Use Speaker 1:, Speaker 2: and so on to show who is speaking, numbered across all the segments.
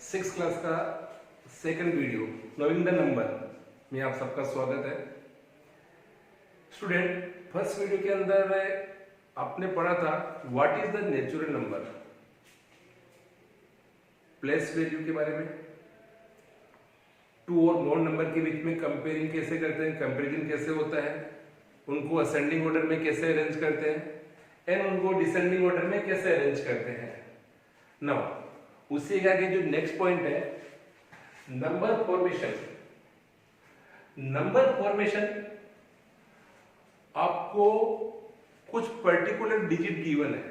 Speaker 1: Six class का second video knowing the number में आप सबका स्वागत है। स्टूडेंट, फर्स्ट वीडियो के अंदर आपने पढ़ा था what is the natural number, place value के बारे में, टू और मोर नंबर के बीच में कंपेयरिंग कैसे करते हैं, कंपैरिजन कैसे होता है, उनको असेंडिंग ऑर्डर में कैसे अरेंज करते हैं एंड उनको डिसेंडिंग ऑर्डर में कैसे अरेंज करते हैं। नाउ उसी के आगे जो नेक्स्ट पॉइंट है नंबर फॉर्मेशन। नंबर फॉर्मेशन आपको कुछ पर्टिकुलर डिजिट गिवन है,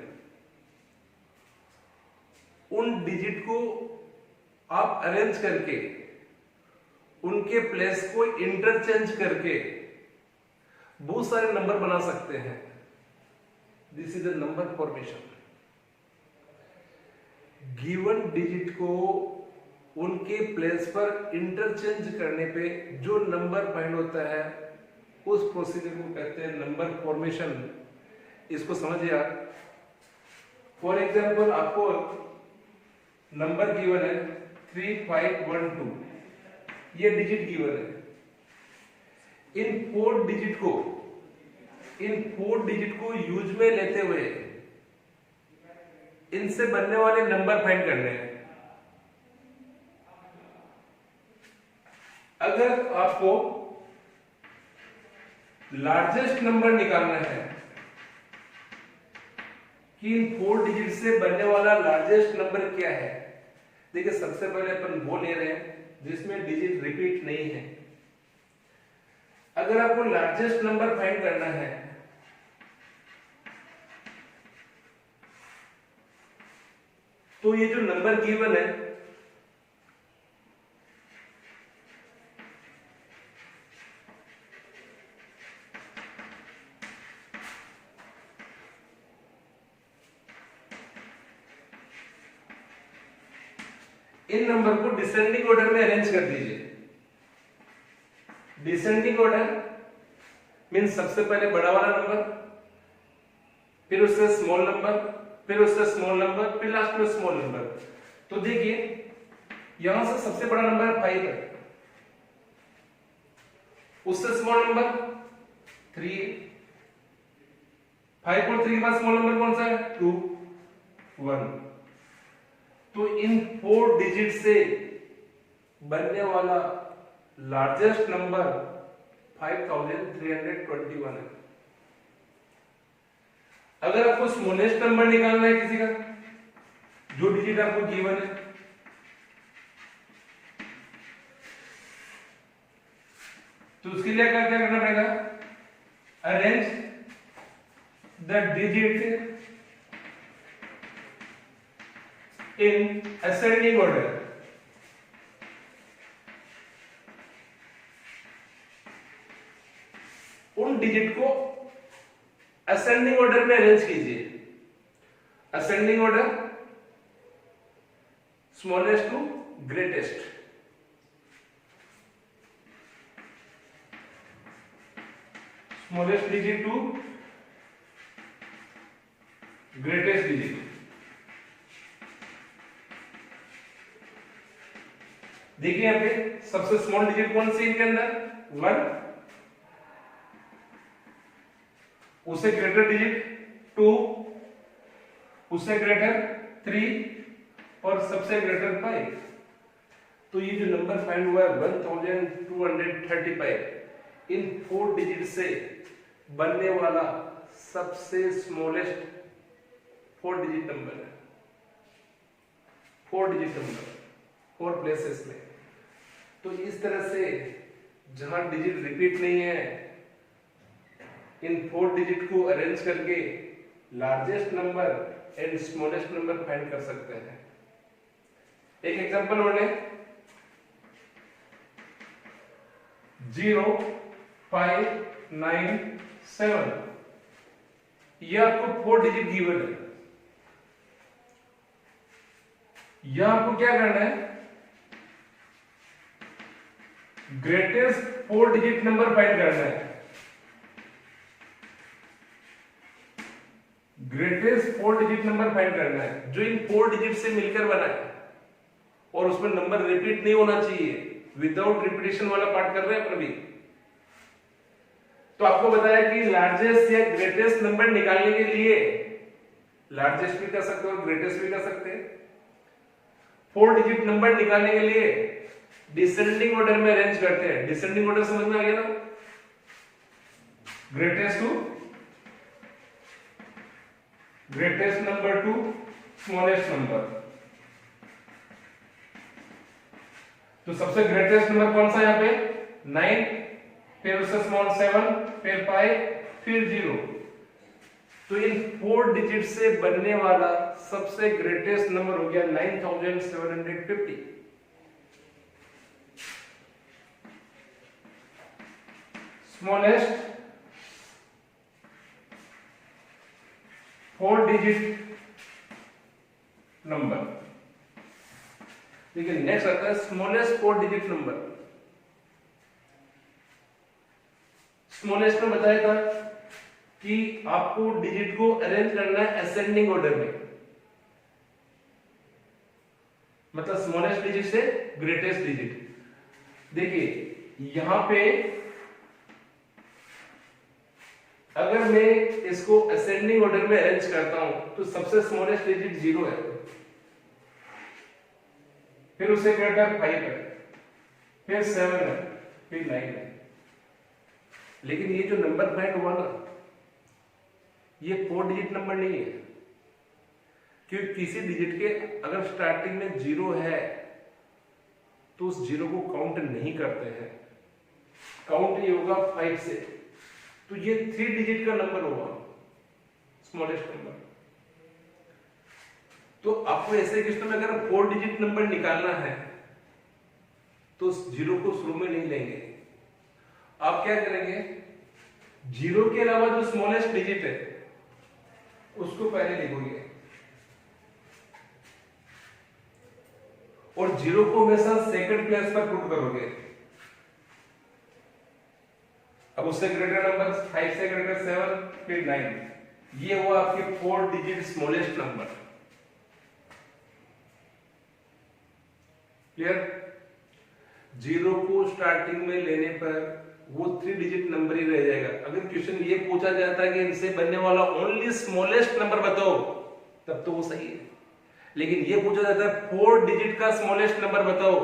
Speaker 1: उन डिजिट को आप अरेंज करके उनके प्लेस को इंटरचेंज करके बहुत सारे नंबर बना सकते हैं। This is a number formation. Given digit को उनके प्लेस पर इंटरचेंज करने पे जो नंबर फाइंड होता है उस प्रोसीजर को कहते हैं नंबर फॉर्मेशन। इसको समझिए आप। फॉर एग्जांपल आपको नंबर गिवन है 3512, ये डिजिट गिवन है। इन फोर डिजिट को यूज में लेते हुए इनसे बनने वाले नंबर फाइंड करने हैं। अगर आपको लार्जेस्ट नंबर निकालना है कि इन फोर डिजिट से बनने वाला लार्जेस्ट नंबर क्या है, देखिए सबसे पहले अपन वो ले रहे हैं जिसमें डिजिट रिपीट नहीं है। अगर आपको लार्जेस्ट नंबर फाइंड करना है तो ये जो नंबर गिवन है इन नंबर को डिसेंडिंग ऑर्डर में अरेंज कर दीजिए। डिसेंडिंग ऑर्डर मींस सबसे पहले बड़ा वाला नंबर, फिर उससे स्मॉल नंबर, फिर उससे स्मॉल नंबर, फिर लास्ट में स्मॉल नंबर। तो देखिए यहां से सबसे बड़ा नंबर 5 है, उससे स्मॉल नंबर 3, 5 और 3 के बाद स्मॉल नंबर कौन सा है 2, 1। तो इन फोर डिजिट से बनने वाला लार्जेस्ट नंबर 5321 है। अगर आपको स्मॉलेस्ट नंबर निकालना है किसी का, जो डिजिट आपको गिवन है, तो उसके लिए क्या करना पड़ेगा, arrange the digit in ascending order. उन डिजिट को असेंडिंग ऑर्डर में अरेंज कीजिए। Ascending order smallest to greatest. Smallest digit to greatest digit. देखिए यहां पे सबसे स्मॉल डिजिट कौन सी इनके अंदर 1, उससे ग्रेटर डिजिट 2, उससे ग्रेटर 3 और सबसे ग्रेटर 5। तो ये जो नंबर फाइंड हुआ है 1235, इन फोर डिजिट से बनने वाला सबसे स्मॉलेस्ट 4 डिजिट नंबर है। 4 डिजिट नंबर 4 प्लेसेस में। तो इस तरह से जहां डिजिट रिपीट नहीं है, इन 4 डिजिट को अरेंज करके largest number and smallest number find कर सकते हैं। एक एग्जांपल और लें, 0597, यह आपको 4 डिजिट गिवन है। यह आपको क्या करना है, ग्रेटेस्ट 4 डिजिट नंबर फाइंड करना है। ग्रेटेस्ट 4 डिजिट नंबर फाइंड करना है जो इन 4 डिजिट से मिलकर बना है। और उसमें नंबर रिपीट नहीं होना चाहिए। विदाउट रिपीटेशन वाला पार्ट कर रहे हैं अपन अभी। तो आपको बताया कि लार्जेस्ट या ग्रेटेस्ट नंबर निकालने के लिए लार्जेस्ट भी कर सकते हो और ग्रेटेस्ट भी कर सकते हैं। 4 डिजिट नंबर निकालने के लिए डिसेंडिंग ऑर्डर में अरेंज करते हैं। डिसेंडिंग ऑर्डर समझ में आ गया ना? Greatest number two smallest number. तो सबसे ग्रेटेस्ट नंबर कौन सा यहां पे? 9, फिर उससे स्मॉल 7, फिर 5, फिर 0। तो इन 4 डिजिट से बनने वाला सबसे ग्रेटेस्ट नंबर हो गया 9750। Smallest 4 digit number. देखिए नेक्स्ट आता है स्मॉलेस्ट 4 डिजिट नंबर। स्मॉलेस्ट में बताया था कि आपको डिजिट को अरेंज करना है असेंडिंग ऑर्डर में, मतलब स्मॉलेस्ट डिजिट से ग्रेटेस्ट डिजिट। देखिए यहां पे अगर मैं इसको असेंडिंग ऑर्डर में अरेंज करता हूं तो सबसे स्मॉलेस्ट डिजिट 0 है, फिर उसे ग्रेटर 5 है, फिर 7 है, फिर 9 है। लेकिन ये जो नंबर फाइंड हुआ ना, ये 4 डिजिट नंबर नहीं है, क्योंकि किसी डिजिट के अगर स्टार्टिंग में 0 है तो उस 0 को काउंट नहीं करते हैं। काउंट ये होगा 5 से, तो ये 3 डिजिट का नंबर होगा स्मॉलेस्ट नंबर। तो आपको ऐसे क्वेश्चन में अगर 4 डिजिट नंबर निकालना है तो 0 को शुरू में नहीं लेंगे। आप क्या करेंगे, 0 के अलावा जो स्मॉलेस्ट डिजिट है उसको पहले लिखोगे और 0 को हमेशा सेकंड प्लेस पर पुट करोगे। अब उससे ग्रेटर नंबर 5 से ग्रेटर 7, फिर 9, ये हुआ आपके 4 डिजिट स्मॉलेस्ट नंबर। क्लियर? 0 को स्टार्टिंग में लेने पर वो 3 डिजिट नंबर ही रह जाएगा। अगर क्वेश्चन ये पूछा जाता है कि इनसे बनने वाला ओनली स्मॉलेस्ट नंबर बताओ, तब तो वो सही है। लेकिन ये पूछा जाता है 4 डिजिट का स्मॉलेस्ट नंबर बताओ,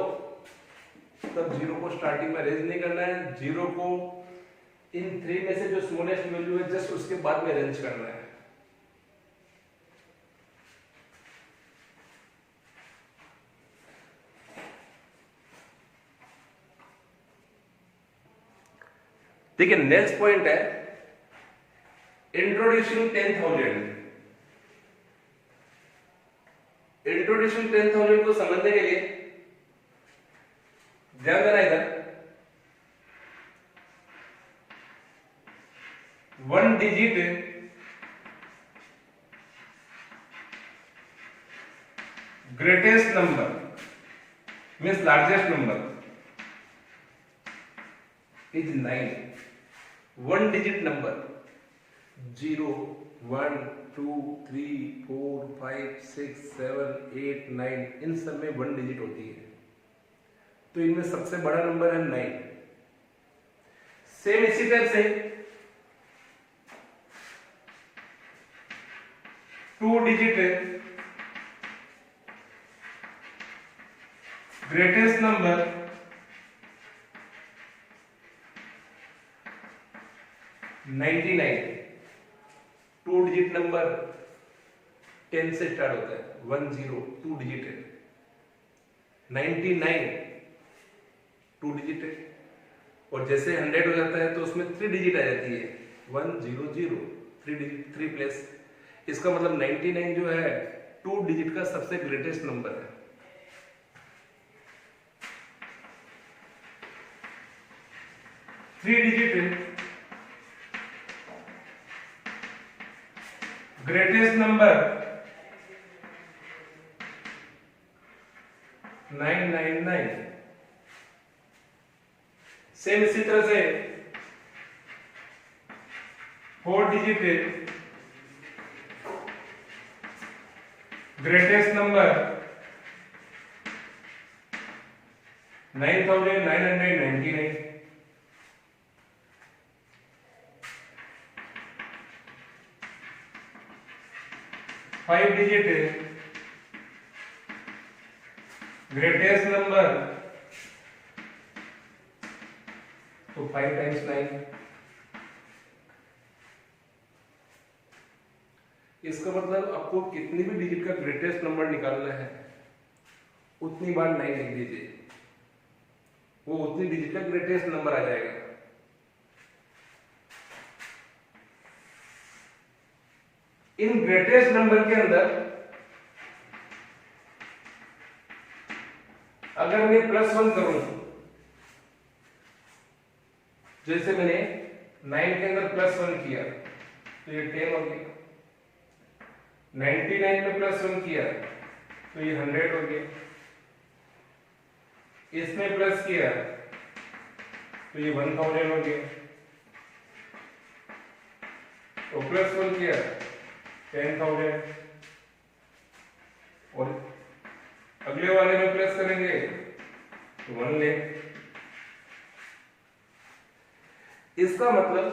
Speaker 1: तब 0 को स्टार्टिंग में अरेंज नहीं करना है। 0 को इन 3 में से जो स्मॉलेस्ट वैल्यू है जस्ट उसके बाद में अरेंज करना है। देखिए नेक्स्ट पॉइंट है इंट्रोड्यूसिंग 10,000। इंट्रोड्यूसिंग 10,000 को समझने के लिए ध्यान देना इधर 1 digit greatest number means largest number is 9। 1 digit number 0, 1, 2, 3, 4, 5, 6, 7, 8, 9 इन सब में 1 डिजिट होती है। तो इनमें सबसे बड़ा नंबर है 9। सेम इसी तरह से 2 digit greatest number 99। 2 digit number 10 से स्टार्ट होता है, 1, 0 2 डिजिट है। 99 2 डिजिट है, और जैसे 100 हो जाता है तो उसमें 3 डिजिट आ जाती है, 1, 0, 0 3 डिजिट 3 प्लेस। इसका मतलब 99 जो है 2 डिजिट का सबसे ग्रेटेस्ट नंबर है। Three digit greatest number 999। Same इसी तरह से 4 digit greatest number 9,999 5 digit greatest number, तो 5 टाइम्स 9। इसका मतलब आपको कितनी भी डिजिट का ग्रेटेस्ट नंबर निकालना है उतनी बार 9 लिख दीजिए, वो उतनी डिजिट का ग्रेटेस्ट नंबर आ जाएगा। इन ग्रेटेस्ट नंबर के अंदर अगर मैं +1 करूं, जैसे मैंने 9 के अंदर +1 किया तो ये 10 हो गया, 99 में +1 किया तो ये 100 हो गया, इसमें प्लस किया तो ये 1000 हो गया, तो +1 किया 10,000, और अगले वाले में प्लस करेंगे तो 1 लाख। इसका मतलब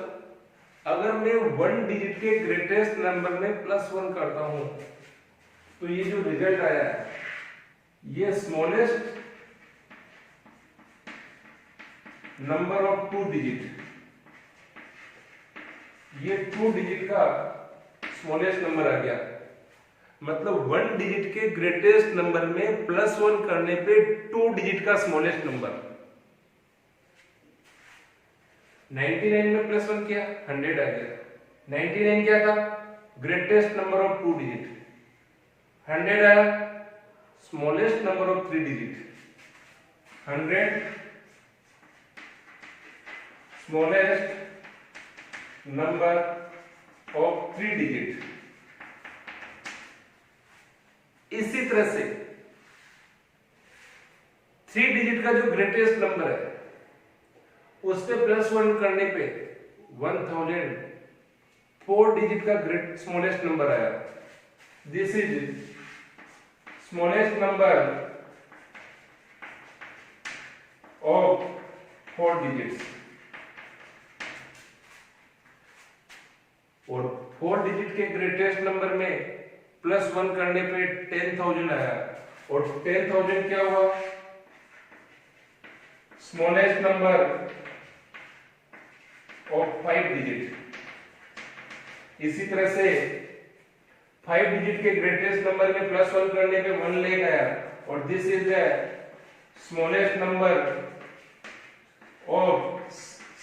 Speaker 1: अगर मैं 1 डिजिट के ग्रेटेस्ट नंबर में +1 करता हूं तो ये जो रिजल्ट आया है ये स्मॉलेस्ट नंबर ऑफ 2 डिजिट, ये 2 डिजिट का स्मॉलेस्ट नंबर आ गया। मतलब 1 डिजिट के ग्रेटेस्ट नंबर में +1 करने पे 2 डिजिट का स्मॉलेस्ट नंबर। 99 में +1 किया 100 आ गया, 99 क्या था ग्रेटेस्ट नंबर ऑफ 2 डिजिट, 100 आया smallest number of 3 digit, 100 smallest number of 3 digit. इसी तरह से 3 डिजिट का जो ग्रेटेस्ट नंबर है उस पे +1 करने पे 1000 4 डिजिट का ग्रेट स्मॉलेस्ट नंबर आया। This is smallest number of 4 digits, और 4 डिजिट के ग्रेटेस्ट नंबर में +1 करने पे 10,000 आया, और 10,000 क्या हुआ स्मॉलेस्ट नंबर ऑफ 5 डिजिट। इसी तरह से 5 डिजिट के ग्रेटेस्ट नंबर में +1 करने पे 1 लाख आया, और this is the smallest number of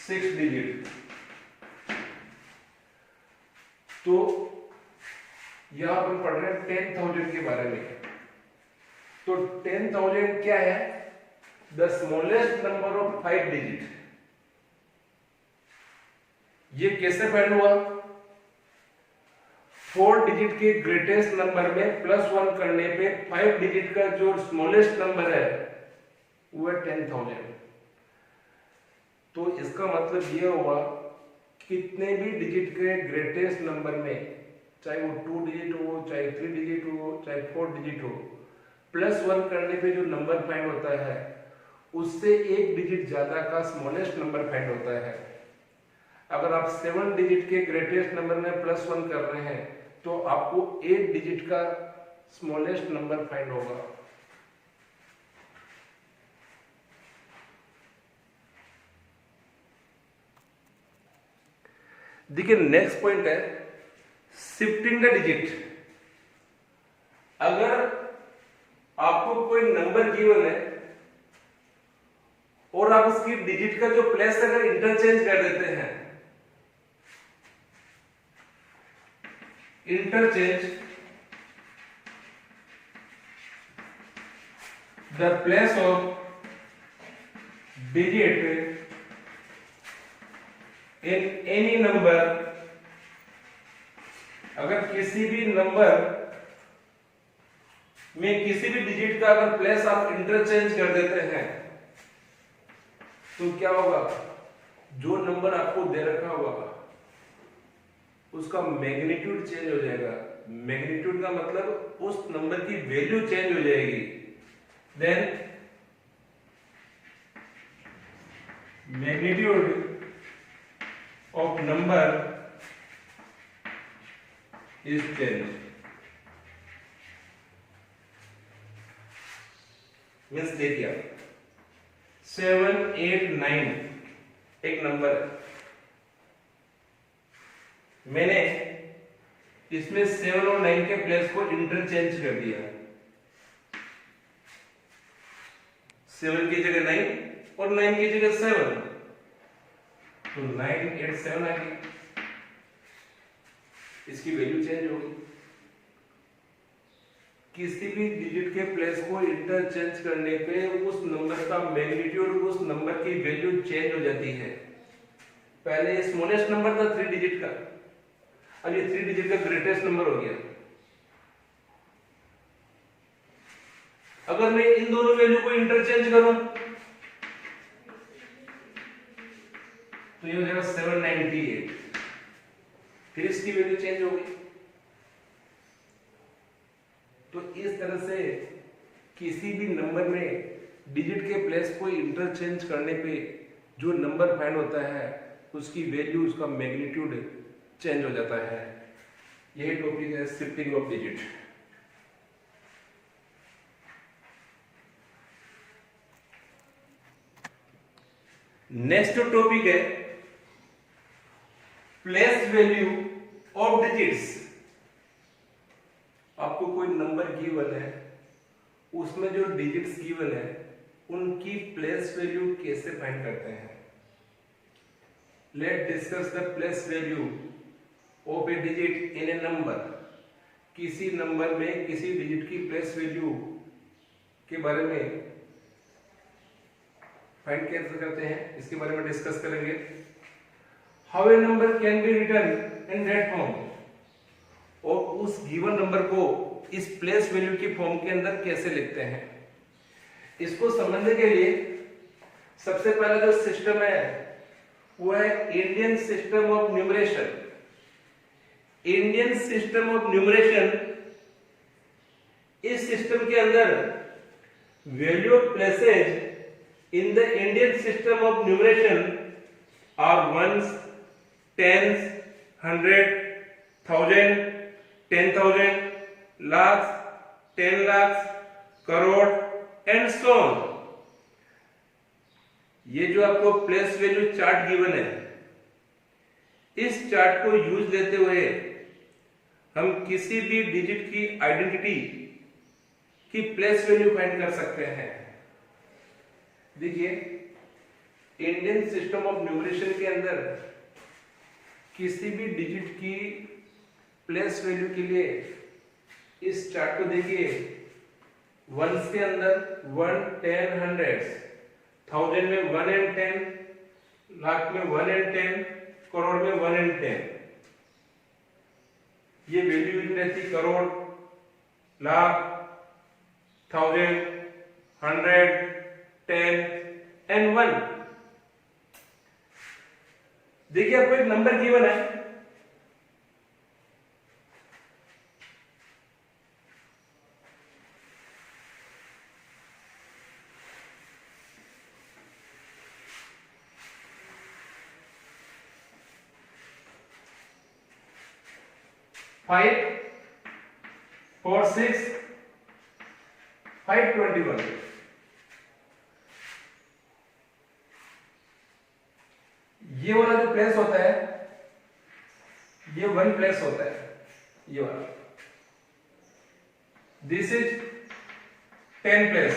Speaker 1: 6 digit. तो यहां पर पढ़ रहे हैं 10,000 के बारे में। तो 10,000 क्या है the smallest number of 5 digit. ये कैसे फाइंड हुआ 4 डिजिट के ग्रेटेस्ट नंबर में +1 करने पे 5 डिजिट का जो स्मॉलेस्ट नंबर है वो है 10,000। तो इसका मतलब ये हुआ कितने भी डिजिट के ग्रेटेस्ट नंबर में, चाहे वो 2 डिजिट हो, चाहे 3 डिजिट हो, चाहे 4 डिजिट हो, +1 करने पे जो नंबर फाइंड होता है उससे 1 डिजिट ज्यादा का स्मॉलेस्ट नंबर फाइंड होता है। अगर आप 7 डिजिट के ग्रेटेस्ट नंबर में +1 कर रहे हैं तो आपको 8 डिजिट का स्मॉलेस्ट नंबर फाइंड होगा। देखिए नेक्स्ट पॉइंट है शिफ्टिंग द डिजिट। अगर आपको कोई नंबर गिवन है और आप उसकी डिजिट का जो प्लेस अगर इंटरचेंज कर देते हैं, interchange the place of digit in any number, अगर किसी भी नंबर में किसी भी डिजिट का अगर प्लेस आप इंटरचेंज कर देते हैं तो क्या होगा, जो नंबर आपको दे रखा होगा उसका मैग्नीट्यूड चेंज हो जाएगा। मैग्नीट्यूड का मतलब उस नंबर की वैल्यू चेंज हो जाएगी। Then magnitude of number is changed. Means देखिए 7, 8, 9 एक नंबर है, मैंने इसमें 7 और 9 के प्लेस को इंटरचेंज कर दिया, 7 की जगह 9 और 9 की जगह 7, तो 9, 8, 7 आ गई, इसकी वैल्यू चेंज हो गई। किसी भी डिजिट के प्लेस को इंटरचेंज करने पे उस नंबर का मैग्नीट्यूड, उस नंबर की वैल्यू चेंज हो जाती है। पहले स्मॉलेस्ट नंबर था 3 डिजिट का, अब ये 3 डिजिट का ग्रेटेस्ट नंबर हो गया। अगर मैं इन दोनों वैल्यू को इंटरचेंज करूं तो ये हो जाएगा 798, फिर इसकी वैल्यू चेंज हो गई। तो इस तरह से किसी भी नंबर में डिजिट के प्लेस को इंटरचेंज करने पे जो नंबर फाइंड होता है उसकी वैल्यू, उसका मैग्नीट्यूड चेंज हो जाता है। यही टॉपिक है shifting of digit. Next topic है प्लेस वैल्यू ऑफ डिजिट्स। आपको कोई नंबर गिवन है, उसमें जो डिजिट्स गिवन है उनकी प्लेस वैल्यू कैसे फाइंड करते हैं। Let discuss the place value of A digit in A number. किसी नंबर में किसी डिजिट की प्लेस वैल्यू के बारे में फाइंड कैसे करते हैं, इसके बारे में डिस्कस करेंगे। How a number can be written in that form, और उस गिवन नंबर को इस प्लेस वैल्यू की फॉर्म के अंदर कैसे लिखते हैं। इसको समझने के लिए सबसे पहला जो सिस्टम है वो है Indian system of numeration. Indian system of numeration, इस सिस्टम के अंदर value of places in the Indian system of numeration are ones, tens, 100, 1000, 10,000, lakhs, 10 lakhs, crore and so on। ये जो आपको प्लेस वैल्यू चार्ट गिवन है, इस chart को use लेते हुए हम किसी भी डिजिट की आइडेंटिटी की प्लेस वैल्यू फाइंड कर सकते हैं। देखिए इंडियन सिस्टम ऑफ न्यूमरेशन के अंदर किसी भी डिजिट की प्लेस वैल्यू के लिए इस चार्ट को देखिए, वंस के अंदर 1, 10, 100, 1000 में 1 and 10, लाख में 1 and 10, करोड़ में 1 and 10। ये वैल्यू रहती करोड़, लाख, 1000, 100, 10 and 1। देखिए आपको एक नंबर गिवन है, फाइव 4, 6, 521। ये वाला जो प्लेस होता है ये 1 प्लेस होता है, ये वाला। This is 10 place,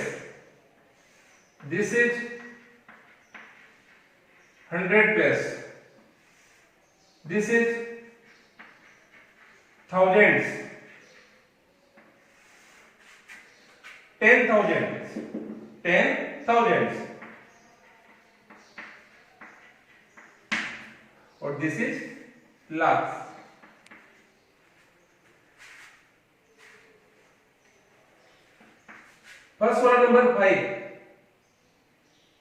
Speaker 1: this is 100 place, this is thousands, 10,000s, 10,000s, और दिस इज lakhs। फर्स्ट वाला नंबर 5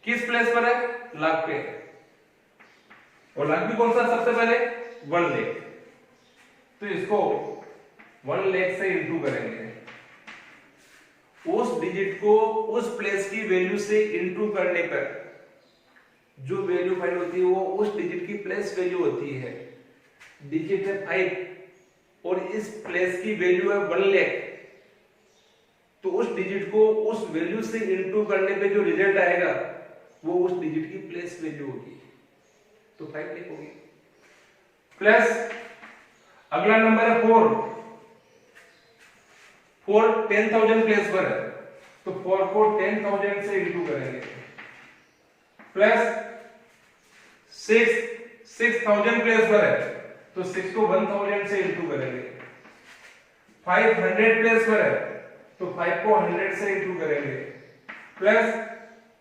Speaker 1: किस प्लेस पर है, लाख पे, और लाख भी कौन सा सबसे पहले 1 लाख, तो इसको 1 लाख से इंटू करेंगे। उस डिजिट को उस प्लेस की वैल्यू से इंटू करने पर जो वैल्यू फाइंड होती है वो उस डिजिट की प्लेस वैल्यू होती है। डिजिट है 5 और इस प्लेस की वैल्यू है 1 लाख, तो उस डिजिट को उस वैल्यू से इनटू करने पे जो रिजल्ट आएगा वो उस डिजिट की प्लेस वैल्यू होगी, तो 5 लाख होगी। प्लस अगला नंबर है 4 10,000 प्लेस पर है, तो 4 को 10,000 से इनटू करेंगे। प्लस 6,000 प्लेस पर है, तो 6 को 1,000 से इनटू करेंगे। 500 प्लेस पर है, तो 5 को 100 से इंटू करेंगे। प्लस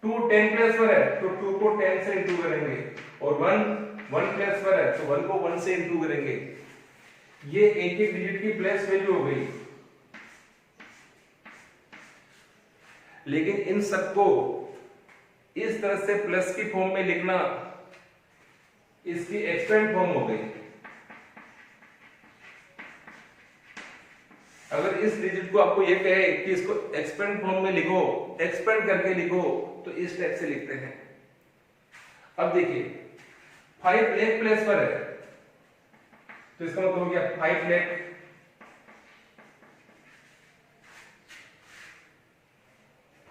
Speaker 1: 2 10 प्लेस पर है, तो 2 को 10 से इंटू करेंगे। और 1 प्लेस पर है, तो 1 को 1 से इंटू करेंगे। ये एक एक डिजिट की प्लेस वैल्यू हो गई। लेकिन इन सबको इस तरह से प्लस की फॉर्म में लिखना इसकी एक्सपेंड फॉर्म हो गई। अगर इस डिजिट को आपको ये कहे कि इसको एक्सपेंड फॉर्म में लिखो, एक्सपेंड करके लिखो, तो इस टाइप से लिखते हैं। अब देखिए 5 लाख प्लेस पर है, तो इसका मतलब हो गया 5 लाख।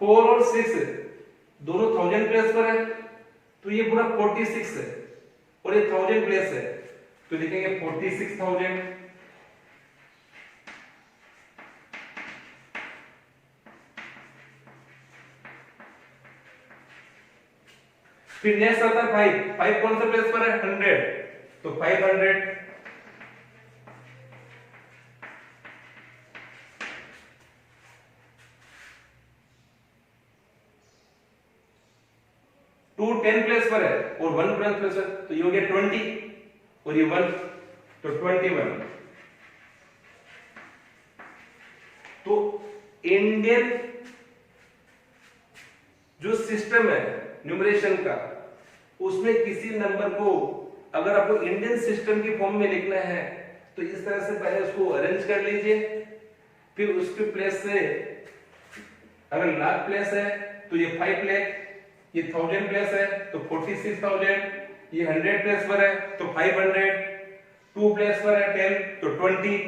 Speaker 1: फोर और 6 दोनों 1000 प्लेस पर है, तो ये पूरा 46 है और ये 1000 प्लेस है, तो लिखेंगे 46,000। फिर नेक्स्ट आता है 5 कौन सा प्लेस पर है? 100, तो 500। टू 10 प्लेस पर है और 1 प्लेस पर, तो ये हो गया 20 और ये 1, तो 21। तो इंडियन जो सिस्टम है न्यूमरेशन का, उसमें किसी नंबर को अगर आपको इंडियन सिस्टम की फॉर्म में लिखना है तो इस तरह से पहले उसको अरेंज कर लीजिए। फिर उसके प्लेस से अगर लाख प्लेस है तो ये 5 लाख, ये 1000 प्लेस है तो 46,000, ये 100 प्लेस पर है तो 500, 2 प्लेस पर है 10 तो 20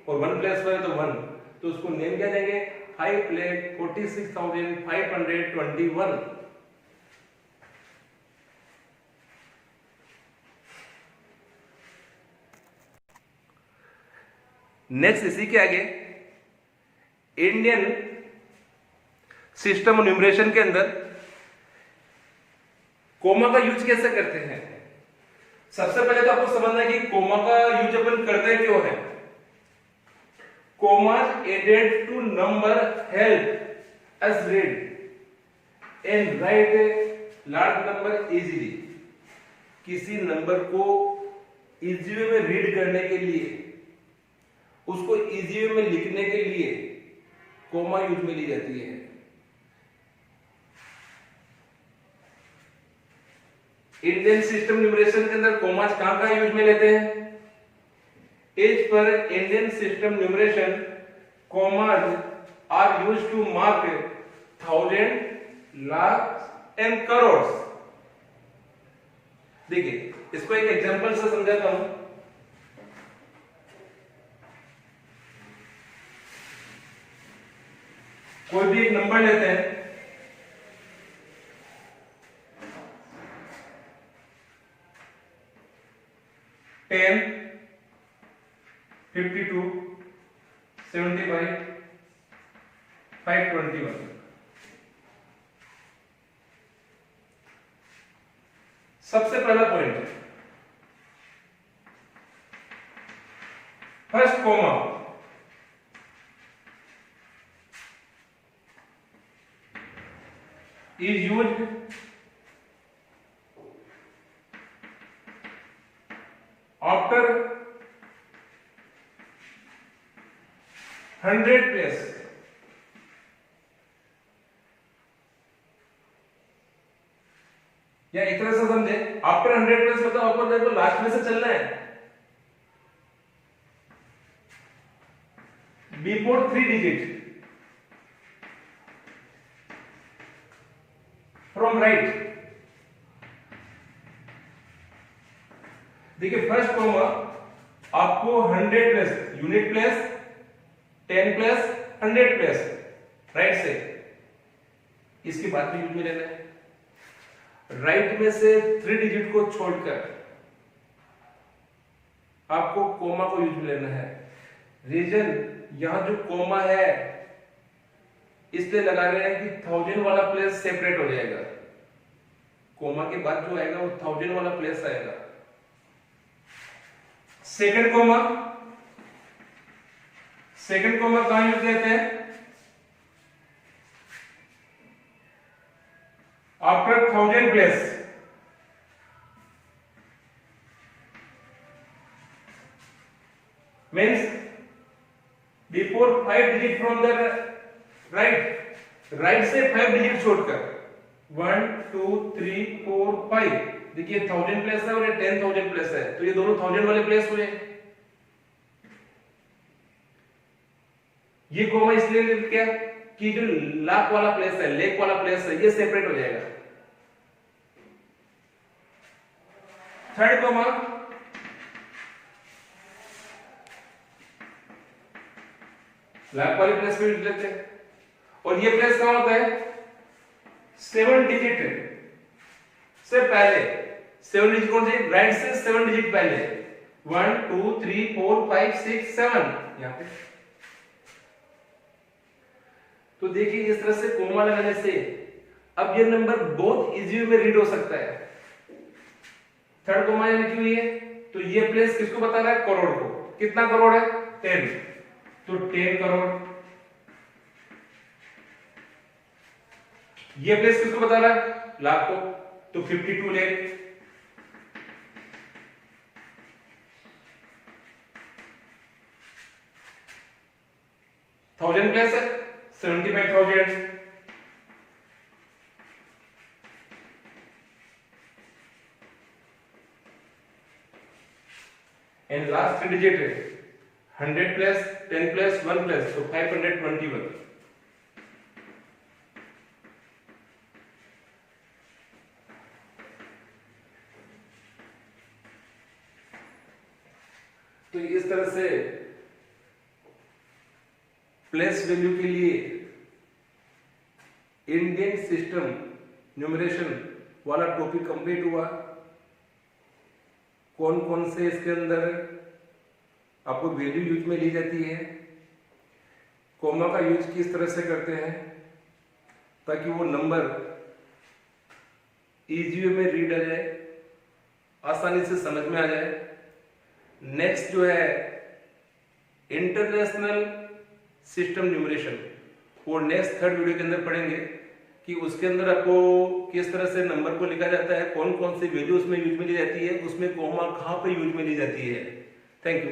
Speaker 1: और 1 प्लेस पर है तो 1, तो उसको नेम क्या देंगे? 5,46,521। नेक्स्ट इसी के आगे इंडियन सिस्टम न्यूमरेशन के अंदर कोमा का यूज कैसे करते हैं। सबसे पहले तो आपको समझना है कि कोमा का यूज अपन करते क्यों है। Comma added to number help us read and write a large number easily. किसी नंबर को इजी वे में रीड करने के लिए, उसको इजी वे में लिखने के लिए कोमा यूज में ली जाती है। इंडियन सिस्टम न्यूमरेशन के अंदर कोमास कहां यूज में लेते हैं? As per Indian system numeration commas are use to mark 1000, lakh and crore. देखिए इसको एक एग्जांपल से समझाता हूं। कोई भी एक नंबर लेते हैं, टेन 52 75 521। सबसे पहला point, first comma is used after 100 place। या एक तरह से समझे, आफ्टर 100 प्लेस मतलब आपको देखो लास्ट में से चलना है, बिफोर 3 डिजिट फ्रॉम राइट। देखिए फर्स्ट कॉमा आपको 100 plus unit plus 10 plus 100 plus right से इसके बाद भी यूज में लेना है। राइट में से 3 डिजिट को छोड़कर आपको कोमा को यूज में लेना है। रीजन यहां जो कोमा है इसलिए लगा रहे हैं कि 1000 वाला प्लेस सेपरेट हो जाएगा। कोमा के बाद जो आएगा वो 1000 वाला प्लेस आएगा। सेकंड कोमा कहां यूज करते हैं? After 1000 place. Means before 5 digit from the right से 5 डिजिट छोड़कर 1 2 3 4 5। देखिए 1000 प्लेस है और ये 10,000 प्लेस है तो ये दोनों 1000 वाले प्लेस हुए। ये कोमा इसलिए ले क्या कि जो लाख वाला प्लेस है लेक वाला प्लेस है ये सेपरेट हो जाएगा। थर्ड कोमा लाख वाले प्लेस पे यूज लेते हैं और ये प्लेस कहां होता है? 7 डिजिट से पहले। 7 डिजिट कौन से? राइट से 7 डिजिट पहले 1 2 3 4 5 6 7 यहां पे। तो देखिए इस तरह से कोमा लगाने से अब ये नंबर बहुत इजी में रीड हो सकता है। थर्ड कोमा यहाँ लिखी हुई है तो ये प्लेस किसको बता रहा है? करोड़ को। कितना करोड़ है? 10 तो 10 करोड़। ये प्लेस किसको बता रहा है? लाख को तो 52 लाख। थाउजेंड प्लेस है 75,000। एंड लास्ट 3 डिजिट है 100 प्लस 10 प्लस 1 प्लस तो 521। तो इस तरह से प्लेस वैल्यू के लिए इंडियन सिस्टम न्यूमरेशन वाला टॉपिक कंप्लीट हुआ। कौन कौन से इसके अंदर आपको वैल्यू यूज में ली जाती है, कोमा का यूज किस तरह से करते हैं ताकि वो नंबर इजी वे में रीड आ जाए, आसानी से समझ में आ जाए। नेक्स्ट जो है इंटरनेशनल सिस्टम न्यूमरेशन वो नेक्स्ट थर्ड वीडियो के अंदर पढ़ेंगे कि उसके अंदर आपको किस तरह से नंबर को लिखा जाता है, कौन कौन सी वैल्यू उसमें यूज में ली जाती है, उसमें कोमा कहां पे यूज में ली जाती है। Thank you.